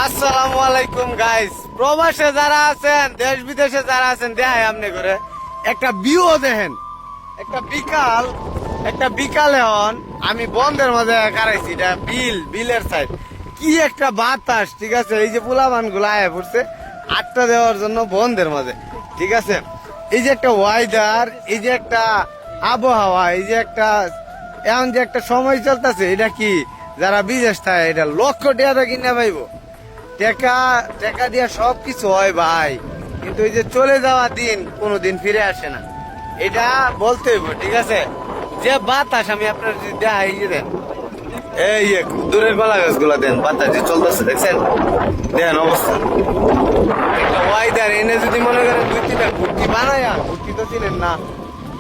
আসসালামু আলাইকুম গাইস। প্রবাসে যারা আছেন, দেশ বিদেশে যারা আছেন, দেখায় আপনি করে একটা ভিউ দেখেন। একটা বিকালে হন আমি বন্ধের মাঝে কারাইছি, এটা বিলের সাইড। কি একটা বাতাস, ঠিক আছে। এই যে পোলাবান গুলো আয়া পড়ছে আটটা দেওয়ার জন্য বন্ধের মাঝে, ঠিক আছে। এই যে একটা ওয়েদার, এই যে একটা আবহাওয়া, এই যে একটা এখন যে একটা সময় চলতেছে, এটা কি যারা বিদেশ থাকে এটা লক্ষ টাকা কিনা পাইব। টাকা দিয়ে সবকিছু হয় ভাই, কিন্তু এই যে চলে যাওয়া দিন কোনোদিন ফিরে আসে না, এটা বলতে হইব, ঠিক আছে। যে বাতাস আমি আপনার যদি দেখাই, এই যে দেন, এই যে দূরের কলা গাছ গুলা দেন, বাতাস যে চলতেছে দেখছেন, দেন অবস্থা। একটা ওয়াইদার এনে যদি মনে করেন দুইটা ঘুরতি বানায়া, ঘুরতি তো চিনেন না,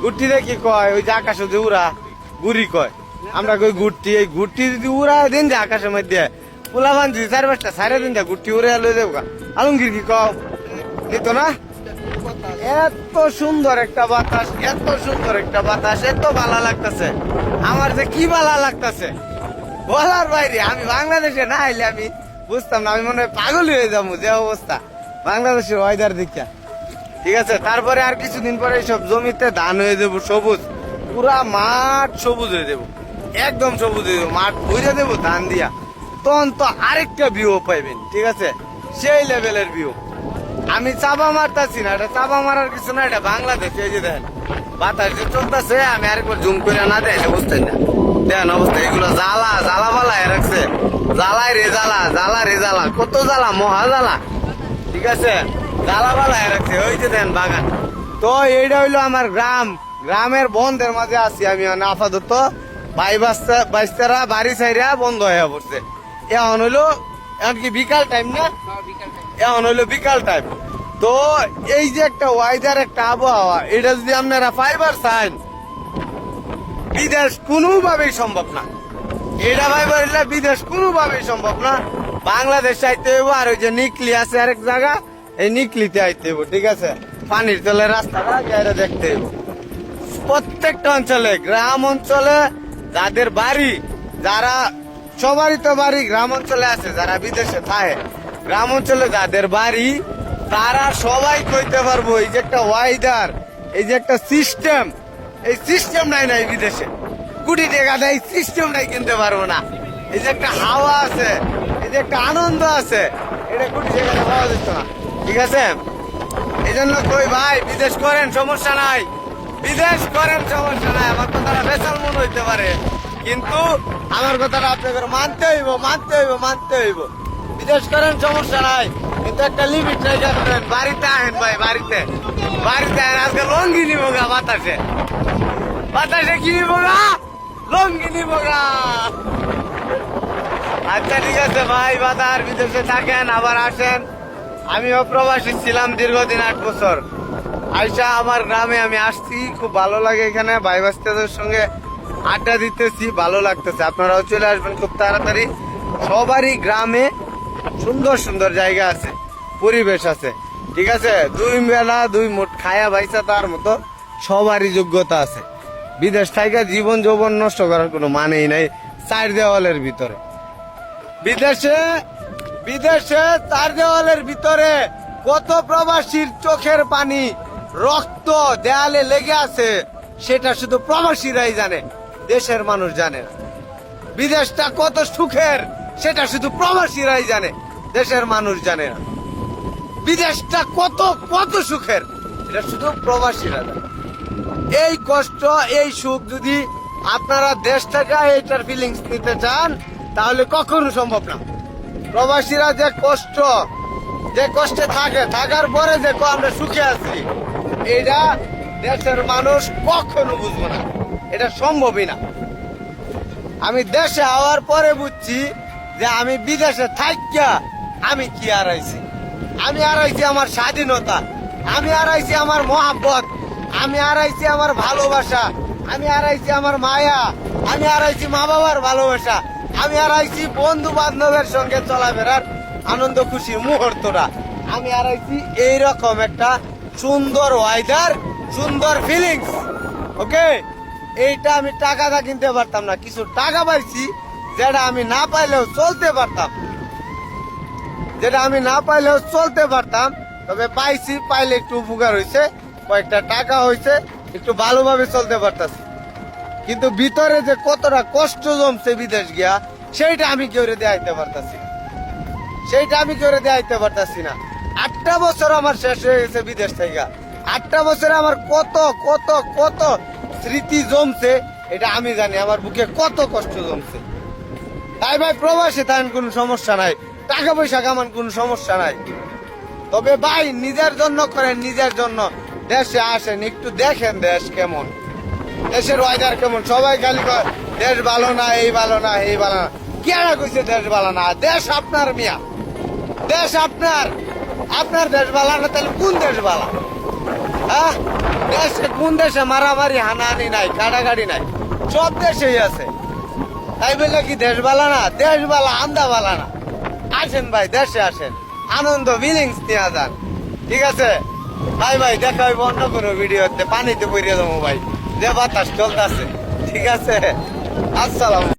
ঘুরতিতে কি কয়, ওই যে আকাশে যে উড়া গুড়ি কয়, আমরা কই ঘুরতি। এই ঘুরতি যদি উড়া দিন যে আকাশের মধ্যে পোলাবান যদি 4-5টা সাইরা দিন যা ঘুরতি উড়ে লয়ে যাবো। আলমগীর কি কও নিত না? এত সুন্দর একটা বাতাস, এত সুন্দর একটা বাতাস, এত ভালো লাগতেছে আমার, যে কি ভালো লাগতেছে বলার বাইরে। আমি বাংলাদেশে না আইলে আমি বুঝতাম না, আমি মনে হয় পাগল হয়ে যাবো যে অবস্থা বাংলাদেশের ওয়েদার দেখা, ঠিক আছে। তারপরে আর কিছুদিন পরে সব জমিতে ধান হয়ে যাবো সবুজ, পুরা মাঠ সবুজ হয়ে যাবো, একদম সবুজ হয়ে যাবো, মাঠ ভরে দেবো ধান দিয়া। তখন তো আরেকটা ভিউ পাইবেন, ঠিক আছে, সেই লেভেলের ভিউ। আমি চাপা মারতাছি না, এটা চাপা মারার কিছু না, এটা বাংলাদেশ। এই যে দেখেন বাতাস যে চলতেছে, আমি আরেকবার জুম করে না দেখলে বুঝতেন না। দেখেন অবস্থা, এগুলো জ্বালা বালায় রাখছে, জ্বালায় রে জ্বালা, কত জ্বালা, মহা জ্বালা, ঠিক আছে, জ্বালা বালায় রাখছে। ওই যে দেখেন বাগান। তো এইটা হইলো আমার গ্রামের বন্ধের মাঝে আছি আমি আপাতত। বাইস্তারা বাড়ি সাইরা বন্ধ হয়ে পড়ছে। এখন হইলো এখন কি বিকাল টাইম না, এখন হইলো বিকাল টাইম। তো এই যে একটা ওয়েদার, একটা আবহাওয়া, এটা যদি আপনারা ফাইবার চান, বিদেশ কোনোভাবেই সম্ভব না। এটা ফাইবার হইলে বিদেশ কোনোভাবেই সম্ভব না। বাংলাদেশ আইতে হইব, আর ওই যে নিকলি আছে আরেক জায়গা, এই নিকলিতে আইতে হইব, ঠিক আছে। পানির তলের রাস্তাটা যাইরা দেখতে হইব। প্রত্যেকটা অঞ্চলে, গ্রাম অঞ্চলে যাদের বাড়ি, যারা সবারই তো বাড়ি গ্রাম অঞ্চলে আছে, যারা বিদেশে থাকে গ্রাম অঞ্চলে যাদের বাড়ি, তারা সবাই কইতে পারবো এই যে একটা ওয়েদার, এই যে একটা সিস্টেম, এই সিস্টেম নাই বিদেশে। কোটি টাকা দেয় সিস্টেম নাই কিনতে পারবো না। এই যে একটা হাওয়া আছে, এই যে একটা আনন্দ আছে, এটা কোটি টাকা পাওয়া যেত না, ঠিক আছে। এই জন্য কই ভাই, বিদেশ করেন সমস্যা নাই, বিদেশ করেন সমস্যা নাই। আমার কথাটা বেসাল মনে হইতে পারে, কিন্তু আমার কথাটা আপনাদের মানতে হইব। বিদেশ করেন সমস্যা নাই, কিন্তু একটা লিমিট রেখে করেন। বাড়িতে আহেন ভাই, বাড়িতে আহেন। আজকে লঙ্গি নিব গা, বাতাসে কি নিব গা, লঙ্গি নিব গা। আচ্ছা ঠিক আছে ভাই, বাতার বিদেশে থাকেন, আবার আসেন। আমিও প্রবাসী ছিলাম দীর্ঘদিন, 8 বছর। আইসা আমার গ্রামে আমি আসছি, খুব ভালো লাগে এখানে ভাই বাস্তাদের সঙ্গে আড্ডা দিতেছি, ভালো লাগতেছে। আপনারাও চলে আসবেন খুব তাড়াতাড়ি। সবারই গ্রামে সুন্দর সুন্দর জায়গা আছে, পরিবেশ আছে, ঠিক আছে। 2 বেলা 2 মুঠ খায়া ভাইসা তার মতো সবারই যোগ্যতা আছে। বিদেশ থেকে জীবন যৌবন নষ্ট করার কোনো মানেই নাই 4 দেওয়ালের ভিতরে। বিদেশে 4 দেওয়ালের ভিতরে কত প্রবাসীর চোখের পানি, রক্ত দেয়ালে লেগে আছে, সেটা শুধু প্রবাসীরাই জানে, দেশের মানুষ জানে না। বিদেশটা কত সুখের, সেটা শুধু প্রবাসীরাই জানে, দেশের মানুষ জানে না। বিদেশটা কত সুখের, এটা শুধু প্রবাসীরা জানে। এই কষ্ট, এই সুখ যদি আপনারা দেশ থেকে এইটার ফিলিংস নিতে চান, তাহলে কখনো সম্ভব না। প্রবাসীরা যে কষ্টে থাকে, থাকার পরে যে আমরা সুখে আছি, এটা দেশের মানুষ কখনো বুঝবো না, এটা সম্ভবই না। আমি দেশে হওয়ার পরে বুঝছি যে আমি বিদেশে থাকিয়া আমি কি হারাইছি। আমি হারাইছি আমার স্বাধীনতা, আমি হারাইছি আমার মহাব্বত, আমি হারাইছি আমার ভালোবাসা, আমি হারাইছি আমার মায়া, আমি হারাইছি মা বাবার ভালোবাসা, আমি হারাইছি বন্ধু বান্ধবের সঙ্গে চলাফেরার আনন্দ খুশি মুহূর্তটা। আমি হারাইছি এইরকম একটা সুন্দর ওয়েদার, সুন্দর ফিলিংস। ওকে, এইটা আমি টাকা কিনতে পারতাম না, কিছু টাকা পাইছি যেটা আমি না পাইলেও চলতে পারতাম। যেটা আমি না পাইলেও চলতে পারতাম, তবে পাইছি, পাইলে একটু উপকার হয়েছে, কয়েকটা টাকা হয়েছে, একটু ভালোভাবে চলতে পারতাছি। কিন্তু ভিতরে যে কতটা কষ্ট জমছে বিদেশ গিয়া, সেইটা আমি কেউ দেখাইতে পারতাছি না, সেইটা আমি কেউ দেখাইতে পারতাছি না। 8টা বছর আমার শেষ হয়ে গেছে বিদেশ থেকে। 8টা বছরে আমার কত কত কত স্মৃতি জমছে, এটা আমি জানি। আমার বুকে কত কষ্ট জমছে। তাই ভাই প্রবাসে থাকেন কোনো সমস্যা নাই, টাকা পয়সা কামান কোনো সমস্যা নাই, তবে ভাই নিজের জন্য করেন, নিজের জন্য। দেশে আসেন, একটু দেখেন দেশ কেমন, দেশের ওয়েদার কেমন। সবাই খালি কয় দেশ ভালো না, এই ভালো না, এই ভালো না। কেনা কইছে দেশ ভালো না? দেশ আপনার মিয়া, দেশ আপনার। আপনার দেশ ভালো না, তাহলে কোন দেশ ভালো? হ্যাঁ, দেশে কোন দেশে মারামারি হানাহানি নাই, কাটাকাটি নাই? সব দেশেই আছে। তাই বলে কি দেশ ভালো না? দেশ ভালো, আমদা ভালো না। আসেন ভাই, দেশে আসেন, আনন্দ ফিলিংস নিয়ে যান। ঠিক আছে ভাই, ভাই দেখা হইব অন্য কোনো ভিডিওতে। পানিতে পড়িয়ে দেবো ভাই, যে বাতাস চলতেছে। ঠিক আছে, আসসালাম।